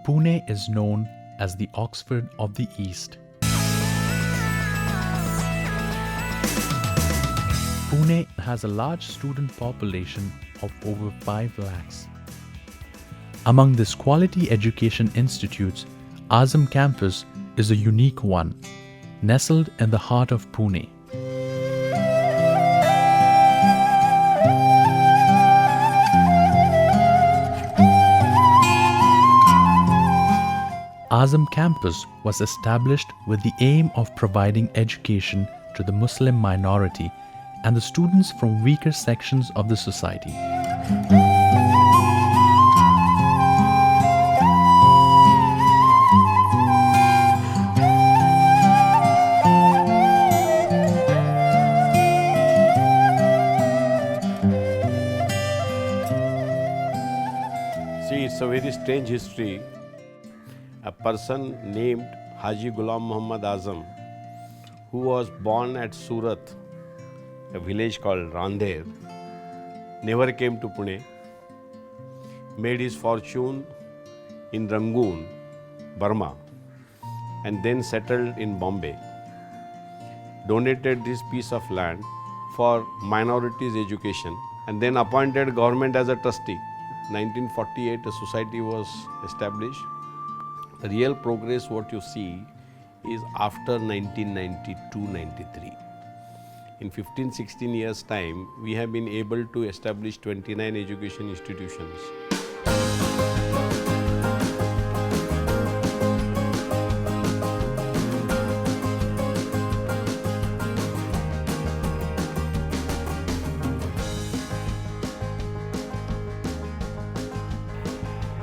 Pune is known as the Oxford of the East. Pune has a large student population of over 5 lakhs. Among this quality education institutes, Azam campus is a unique one, nestled in the heart of Pune. Azam campus was established with the aim of providing education to the Muslim minority and the students from weaker sections of the society. See, it's a very strange history. A person named Haji Ghulam Muhammad Azam, who was born at Surat, a village called Randher, never came to Pune, made his fortune in Rangoon, Burma, and then settled in Bombay. Donated this piece of land for minorities education and then appointed government as a trustee. 1948, a society was established. The real progress what you see is after 1992-93. In 15-16 years time, we have been able to establish 29 education institutions.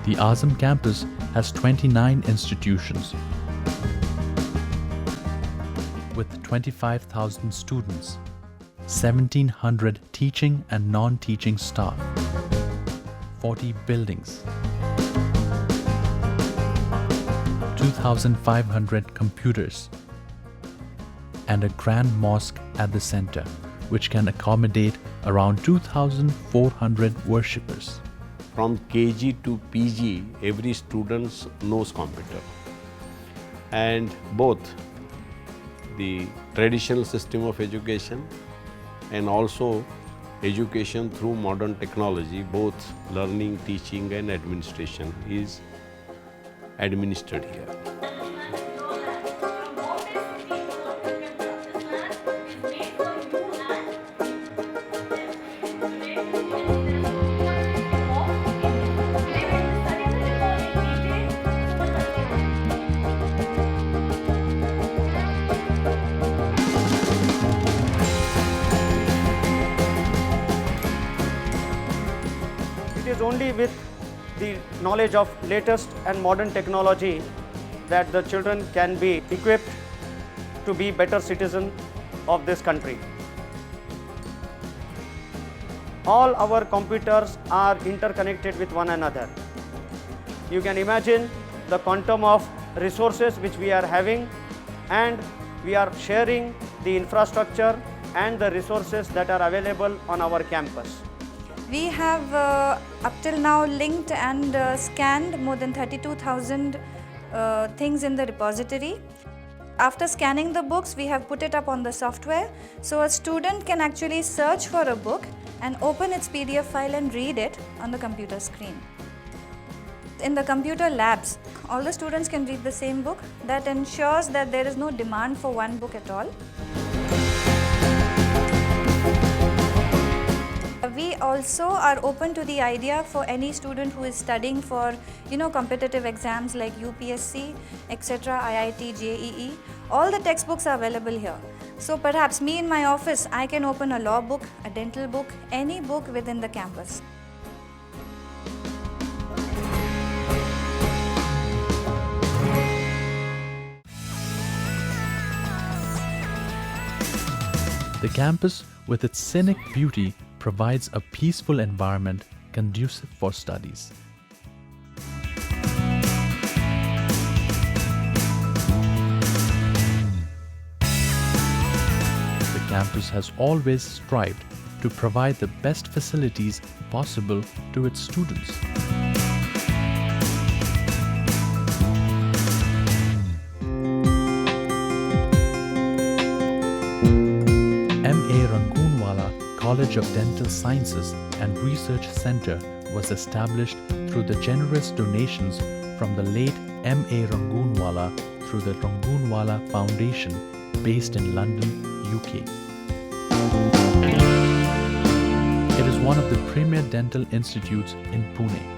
The Azam campus has 29 institutions with 25,000 students, 1,700 teaching and non-teaching staff, 40 buildings, 2,500 computers, and a grand mosque at the center, which can accommodate around 2,400 worshippers. From KG to PG, every student knows computer. And both the traditional system of education and also education through modern technology, both learning, teaching and administration is administered here. It is only with the knowledge of latest and modern technology that the children can be equipped to be better citizens of this country. All our computers are interconnected with one another. You can imagine the quantum of resources which we are having, and we are sharing the infrastructure and the resources that are available on our campus. We have up till now linked and scanned more than 32,000 things in the repository. After scanning the books, we have put it up on the software, so a student can actually search for a book and open its PDF file and read it on the computer screen. In the computer labs, all the students can read the same book. That ensures that there is no demand for one book at all. We also are open to the idea for any student who is studying for, competitive exams like UPSC, etc., IIT, JEE. All the textbooks are available here. So perhaps me in my office, I can open a law book, a dental book, any book within the campus. The campus, with its scenic beauty, provides a peaceful environment conducive for studies. The campus has always strived to provide the best facilities possible to its students. College of Dental Sciences and Research Center was established through the generous donations from the late M.A. Rangoonwala through the Rangoonwala Foundation based in London, UK. It is one of the premier dental institutes in Pune.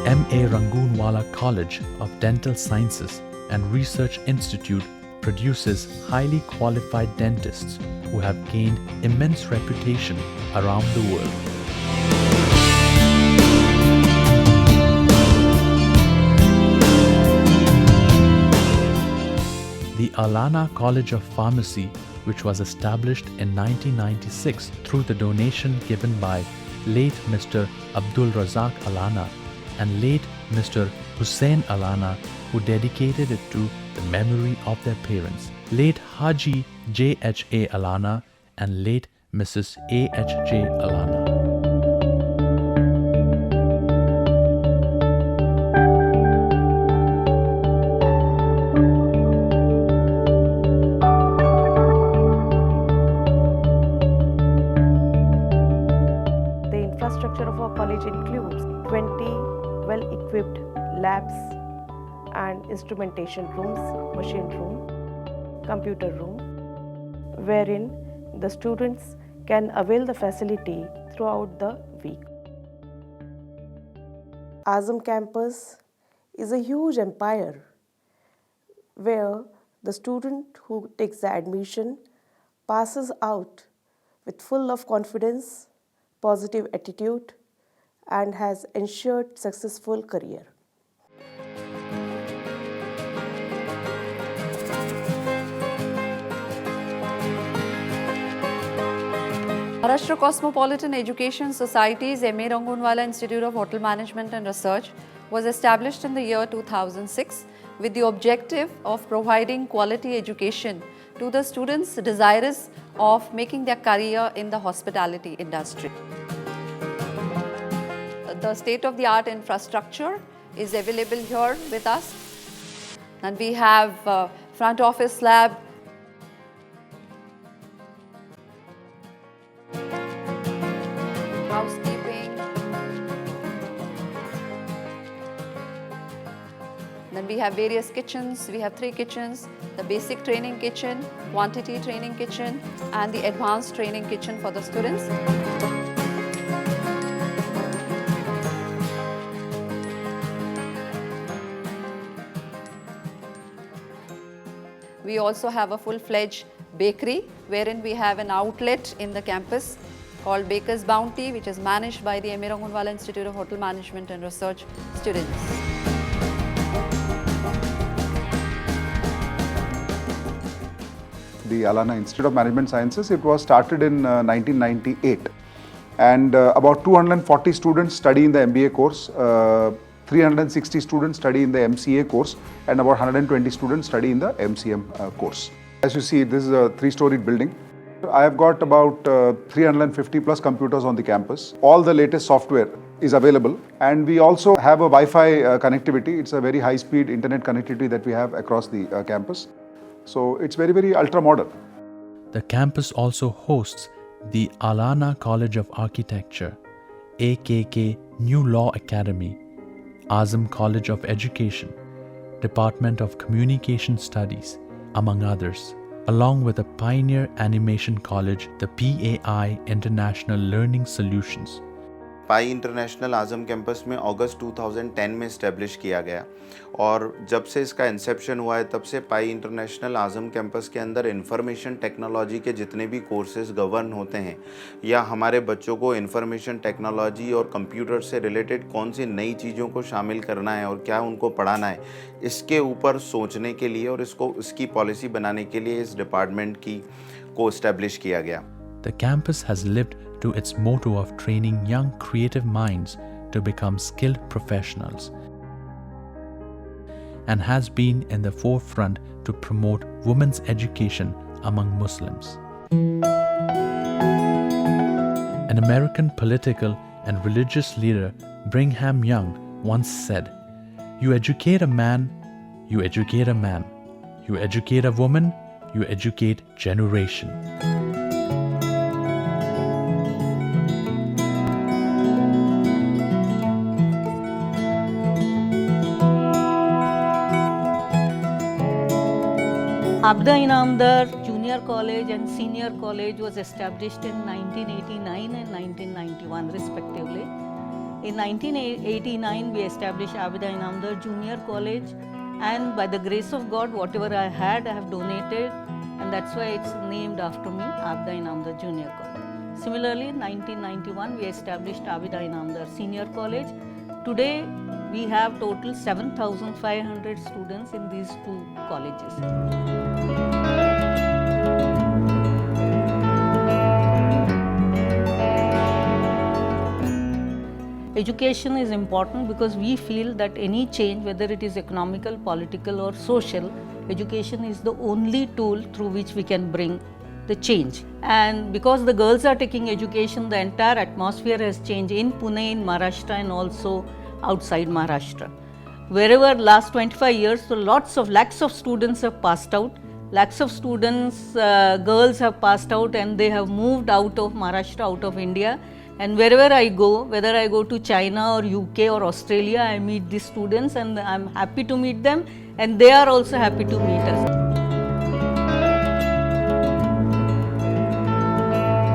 M.A. Rangoonwala College of Dental Sciences and Research Institute produces highly qualified dentists who have gained immense reputation around the world. The Alana College of Pharmacy, which was established in 1996 through the donation given by late Mr. Abdul Razak Alana and late Mr. Hussain Alana, who dedicated it to the memory of their parents, late Haji J.H.A. Alana and late Mrs. A.H.J. Alana. The infrastructure of our college includes 20 well-equipped labs and instrumentation rooms, machine room, computer room, wherein the students can avail the facility throughout the week. Azam campus is a huge empire where the student who takes the admission passes out with full of confidence, positive attitude, and has ensured successful career. Maharashtra Cosmopolitan Education Society's M.A. Rangoonwala Institute of Hotel Management and Research was established in the year 2006 with the objective of providing quality education to the students desirous of making their career in the hospitality industry. The state-of-the-art infrastructure is available here with us, and we have front office lab, housekeeping, then we have various kitchens. We have 3 kitchens: the basic training kitchen, quantity training kitchen, and the advanced training kitchen for the students. We also have a full-fledged bakery wherein we have an outlet in the campus called Baker's Bounty, which is managed by the M.A. Rangoonwala Institute of Hotel Management and Research students. The Alana Institute of Management Sciences, it was started in 1998, and about 240 students study in the MBA course, 360 students study in the MCA course, and about 120 students study in the MCM course. As you see, this is a 3-storied building. I have got about 350 plus computers on the campus. All the latest software is available, and we also have a Wi-Fi connectivity. It's a very high-speed internet connectivity that we have across the campus. So it's very, very ultra-modern. The campus also hosts the Alana College of Architecture, AKK New Law Academy, Azam College of Education, Department of Communication Studies, among others, along with a pioneer animation college, the PAI International Learning Solutions. Pi international Azam campus में अगस्त 2010 में establish किया गया, और जब से इसका Inception हुआ है तब से पाई इंटरनेशनल आज़म कैंपस के अंदर इंफॉर्मेशन टेक्नोलॉजी के जितने भी कोर्सेज गवर्न होते हैं, या हमारे बच्चों को इंफॉर्मेशन टेक्नोलॉजी और कंप्यूटर से रिलेटेड कौन सी नई चीज़ों को शामिल करना है और क्या उनको पढ़ाना है, इसके ऊपर सोचने के लिए और इसकी पॉलिसी बनाने के लिए इस डिपार्टमेंट को इस्टेब्लिश किया गया. The campus has lived to its motto of training young creative minds to become skilled professionals. and has been in the forefront to promote women's education among Muslims. An American political and religious leader, Brigham Young, once said, "You educate a man, you educate a man. You educate a woman, you educate generation." Abda Inamdar Junior College and Senior College was established in 1989 and 1991 respectively. In 1989 we established Abda Inamdar Junior College, and by the grace of God whatever I had I have donated, and that's why it's named after me, Abda Inamdar Junior College. Similarly, in 1991 we established Abda Inamdar Senior College. Today we have total 7,500 students in these two colleges. Education is important because we feel that any change, whether it is economical, political or social, education is the only tool through which we can bring the change. And because the girls are taking education, the entire atmosphere has changed in Pune, in Maharashtra and also outside Maharashtra. Wherever last 25 years, so lakhs of students have passed out. Lakhs of students, girls have passed out and they have moved out of Maharashtra, out of India. And wherever I go, whether I go to China or UK or Australia, I meet these students and I'm happy to meet them and they are also happy to meet us.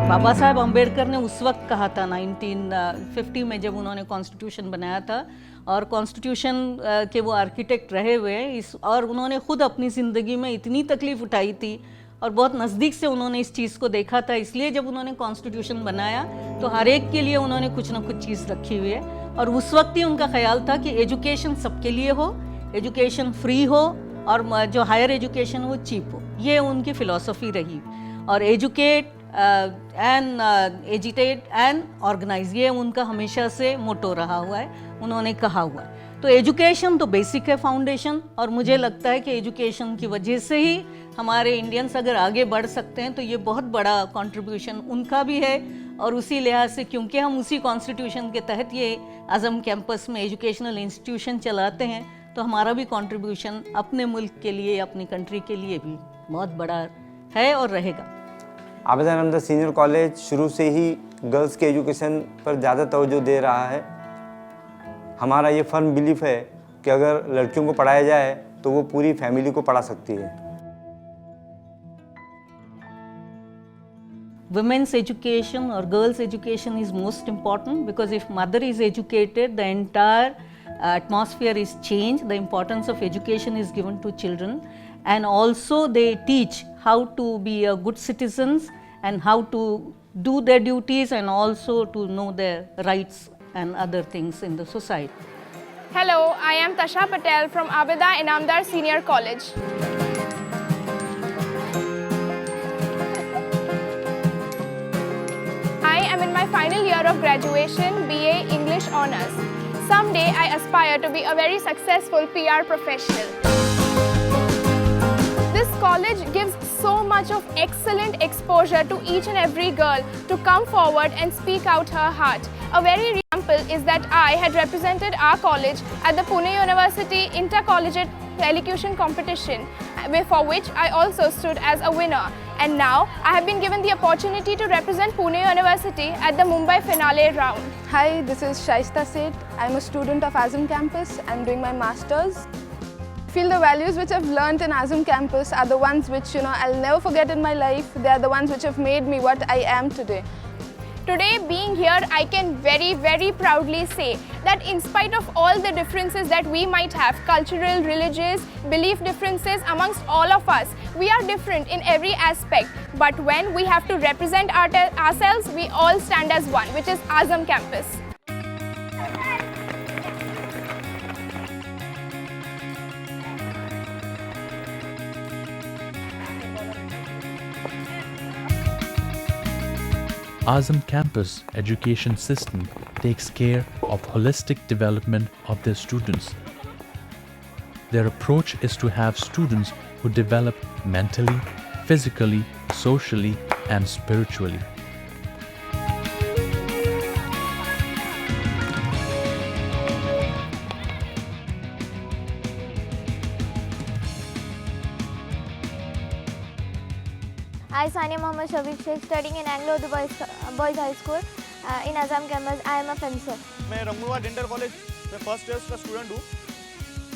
बाबा साहब अम्बेडकर ने उस वक्त कहा था 1950 में जब उन्होंने constitution बनाया था, और कॉन्स्टिट्यूशन के वो आर्किटेक्ट रहे हुए और उन्होंने खुद अपनी ज़िंदगी में इतनी तकलीफ़ उठाई थी और बहुत नज़दीक से उन्होंने इस चीज़ को देखा था, इसलिए जब उन्होंने कॉन्स्टिट्यूशन बनाया तो हर एक के लिए उन्होंने कुछ ना कुछ चीज़ रखी हुई है। और उस वक्त ही उनका ख्याल था कि एजुकेशन सबके लिए हो, एजुकेशन फ्री हो और जो हायर एजुकेशन वो चीप हो। ये उनकी फ़िलॉसफी रही। और educate and agitate and organise, ये उनका हमेशा से मोटो रहा हुआ है, उन्होंने कहा हुआ है। तो एजुकेशन तो बेसिक है, फाउंडेशन, और मुझे लगता है कि एजुकेशन की वजह से ही हमारे इंडियंस अगर आगे बढ़ सकते हैं तो ये बहुत बड़ा कंट्रीब्यूशन उनका भी है। और उसी लिहाज से क्योंकि हम उसी कॉन्स्टिट्यूशन के तहत ये आज़म कैंपस में एजुकेशनल इंस्टीट्यूशन चलाते हैं तो हमारा भी कंट्रीब्यूशन अपने मुल्क के लिए, अपनी कंट्री के लिए भी बहुत बड़ा है और रहेगा। आबदा इनामदार सीनियर कॉलेज शुरू से ही गर्ल्स के एजुकेशन पर ज़्यादा तवज्जो दे रहा है। हमारा ये फर्म बिलीफ है कि अगर लड़कियों को पढ़ाया जाए तो वो पूरी फैमिली को पढ़ा सकती है। Women's education or girls' education is most important because if mother is educated, the entire atmosphere is changed. The importance of education is given to children, and also they teach how to be a good citizens and how to do their duties and also to know their rights and other things in the society. Hello, I am Tasha Patel from Abida Inamdar Senior College. I am in my final year of graduation, BA English Honours. Someday I aspire to be a very successful PR professional. This college gives so much of excellent exposure to each and every girl to come forward and speak out her heart. A very example is that I had represented our college at the Pune University Intercollegiate Elocution Competition, for which I also stood as a winner. And now I have been given the opportunity to represent Pune University at the Mumbai finale round. Hi, this is Shaista Seth. I'm a student of Azam campus. I'm doing my masters. I feel the values which I've learnt in Azam campus are the ones which I'll never forget in my life. They are the ones which have made me what I am today. Today, being here, I can very, very proudly say that in spite of all the differences that we might have, cultural, religious, belief differences amongst all of us, we are different in every aspect. But when we have to represent ourselves, we all stand as one, which is Azam campus. Azam campus education system takes care of holistic development of their students. Their approach is to have students who develop mentally, physically, socially, and spiritually. I, Sania Mohammad Shafiq Sheikh, studying in Anglo-Urdu Boys High School in Azam campus. I am a fencer. मैं रंगूनवा dental college में first year का student हूँ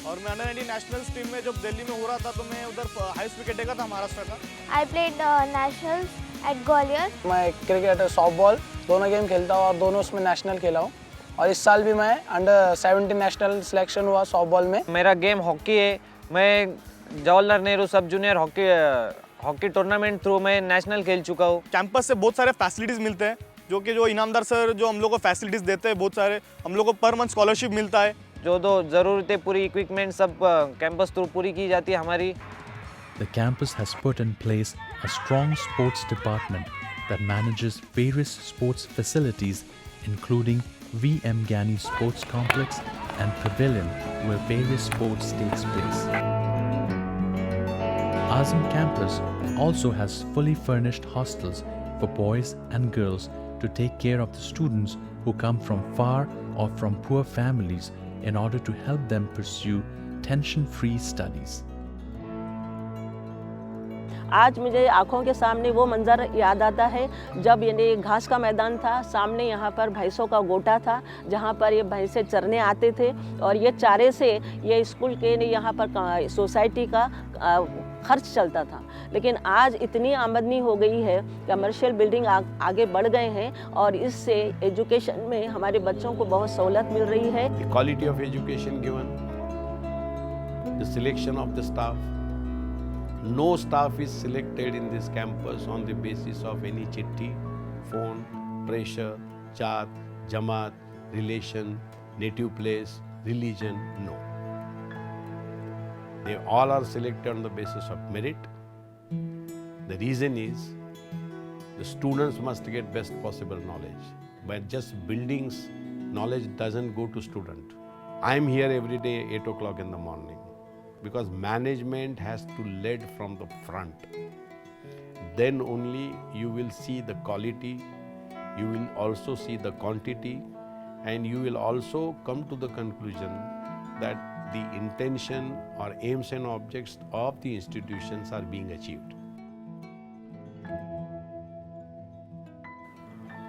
और मैं under 19 nationals team में जब दिल्ली में हो रहा था तो मैं उधर हाईएस्ट विकेट टेकर था महाराष्ट्र का. I played nationals at Gwalior. मैं क्रिकेट सॉफ्टबॉल दोनों गेम खेलता हूँ और दोनों उसमें नेशनल खेला हूँ और इस साल भी मैं अंडर 17 नेशनल सिलेक्शन हुआ सॉफ्टबॉल में. मेरा गेम हॉकी है. मैं जवाहरलाल नेहरू सब जूनियर हॉकी टूर्नामेंट थ्रू मैं नेशनल खेल चुका हूँ. कैंपस से बहुत सारे फैसिलिटीज़ मिलते हैं जो इनामदार सर जो हम लोग को फैसिलिटीज़ देते हैं. बहुत सारे हम लोग को पर मंथ स्कॉलरशिप मिलता है. जो ज़रूरतें पूरी इक्विपमेंट सब कैंपस थ्रू पूरी की जाती है हमारी. The campus has put in place a strong sports department that manages various sports facilities including V.M. Gyani Sports Complex and Pavilion where various sports takes place. Azam campus also has fully furnished hostels for boys and girls to take care of the students who come from far or from poor families in order to help them pursue tension-free studies. आज मुझे आँखों के सामने वो मंज़र याद आता है जब ये घास का मैदान था, सामने यहाँ पर भैंसों का गोटा था जहाँ पर ये भैंसे चरने आते थे और ये चारे से ये स्कूल के यहाँ पर सोसाइटी का खर्च चलता था. लेकिन आज इतनी आमदनी हो गई है, कमर्शियल बिल्डिंग आगे बढ़ गए हैं और इससे एजुकेशन में हमारे बच्चों को बहुत सहूलत मिल रही है. The quality of education given, the selection of the staff. No staff is selected in this campus on the basis of any chitti, phone, pressure, jaat, jamaat, relation, native place, religion. No. They all are selected on the basis of merit. The reason is the students must get best possible knowledge. By just buildings, knowledge doesn't go to student. I am here every day 8 o'clock in the morning. Because management has to lead from the front. Then only you will see the quality, you will also see the quantity, and you will also come to the conclusion that the intention or aims and objects of the institutions are being achieved.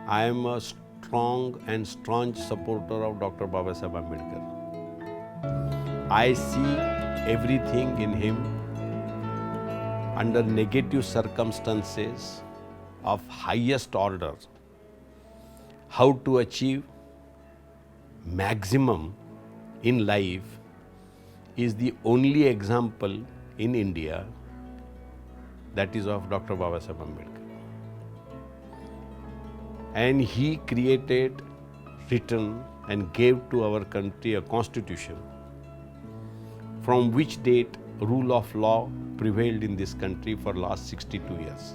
I am a strong and staunch supporter of Dr. Babasaheb Ambedkar. I see everything in him under negative circumstances of highest order, how to achieve maximum in life is the only example in India that is of Dr. Babasaheb Ambedkar. And he created, written and gave to our country a constitution from which date rule of law prevailed in this country for last 62 years.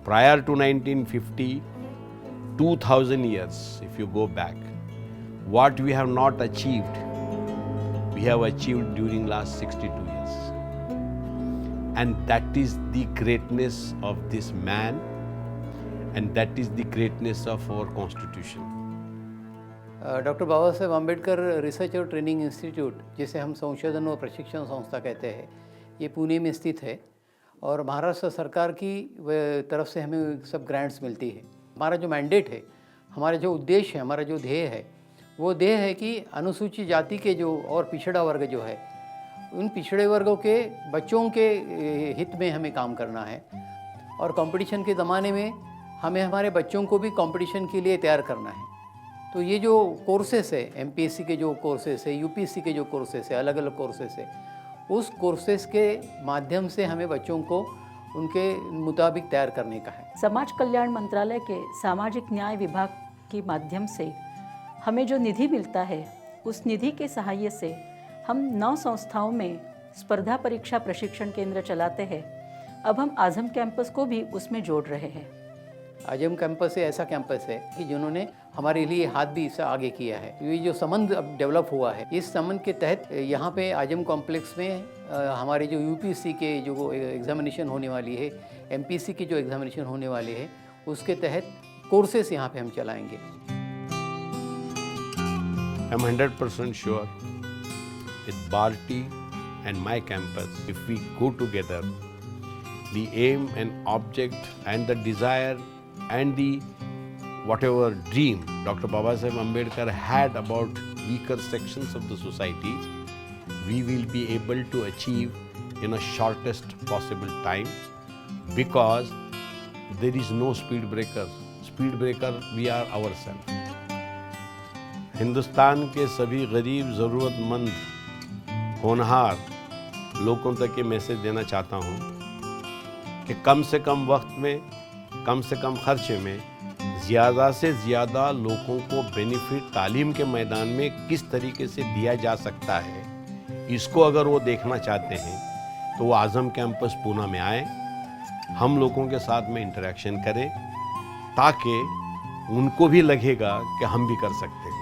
Prior to 1950, 2000 years, if you go back, what we have not achieved, we have achieved during last 62 years. And that is the greatness of this man, and that is the greatness of our constitution. Doctor Baba Saheb Ambedkar research और training institute, जिसे हम संशोधन और प्रशिक्षण संस्था कहते हैं, ये पुणे में स्थित है और महाराष्ट्र सरकार की तरफ से हमें सब ग्रांट्स मिलती है. हमारा जो मैंडेट है, हमारा जो उद्देश्य है, हमारा जो ध्येय है, वो ध्येय है कि अनुसूचित जाति के जो और पिछड़ा वर्ग जो है, उन पिछड़े वर्गों के बच्चों के हित में हमें काम करना है. और कंपटीशन के ज़माने में हमें हमारे बच्चों को भी कंपटीशन के लिए तैयार करना है. तो ये जो कोर्सेस है, एमपीएससी के जो कोर्सेस है, यूपीएससी के जो कोर्सेस है, अलग अलग कोर्सेस है, उस कोर्सेस के माध्यम से हमें बच्चों को उनके मुताबिक तैयार करने का है. समाज कल्याण मंत्रालय के सामाजिक न्याय विभाग के माध्यम से हमें जो निधि मिलता है, उस निधि के सहायता से हम 9 संस्थाओं में स्पर्धा परीक्षा प्रशिक्षण केंद्र चलाते हैं. अब हम आज़म कैंपस को भी उसमें जोड़ रहे हैं. आजम कैंपस ऐसा कैंपस है कि जिन्होंने हमारे लिए हाथ भी इससे आगे किया है। ये जो संबंध अब डेवलप हुआ है, इस संबंध के तहत यहाँ पे आजम कॉम्प्लेक्स में हमारे जो यूपीएससी के जो एग्जामिनेशन होने वाली है, एमपीएससी की जो एग्जामिनेशन होने वाली है, उसके तहत कोर्सेस यहाँ पे हम चलाएंगे। I am 100% sure with Bharti and my campus, if we go together, the aim and object and the desire and the whatever dream Dr. Babasaheb Ambedkar had about weaker sections of the society, we will be able to achieve in a shortest possible time, because there is no speed breaker. Speed breaker we are ourselves. Hindustan के सभी गरीब ज़रूरतमंद होनहार लोगों तक ये message देना चाहता हूँ कि कम से कम वक्त में, कम से कम खर्चे में ज़्यादा से ज़्यादा लोगों को बेनिफिट तालीम के मैदान में किस तरीके से दिया जा सकता है, इसको अगर वो देखना चाहते हैं तो वो आज़म कैंपस पूना में आए, हम लोगों के साथ में इंटरेक्शन करें, ताकि उनको भी लगेगा कि हम भी कर सकते हैं।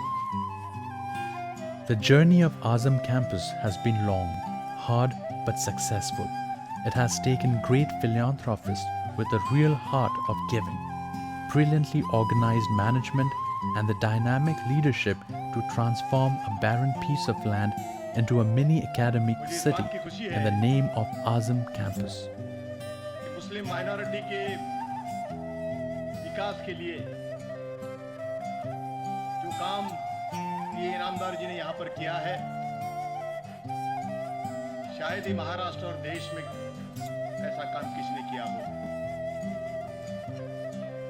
The journey of Azam campus has been long, hard but successful. It has taken great philanthropists with a real heart of giving, brilliantly organized management and the dynamic leadership to transform a barren piece of land into a mini academic city in the name of Azam campus. Muslim minority के विकास के लिए जो काम ये इनामदार जी ने यहाँ पर किया है, शायद ही महाराष्ट्र और देश में ऐसा काम किसी ने किया हो।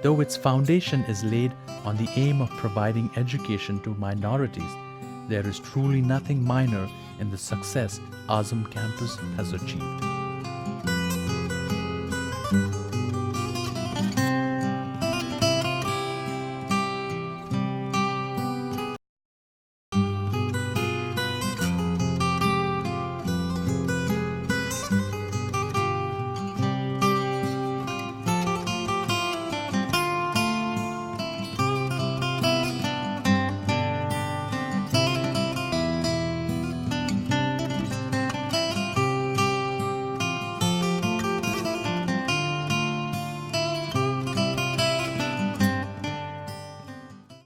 Though its foundation is laid on the aim of providing education to minorities, there is truly nothing minor in the success Azam campus has achieved.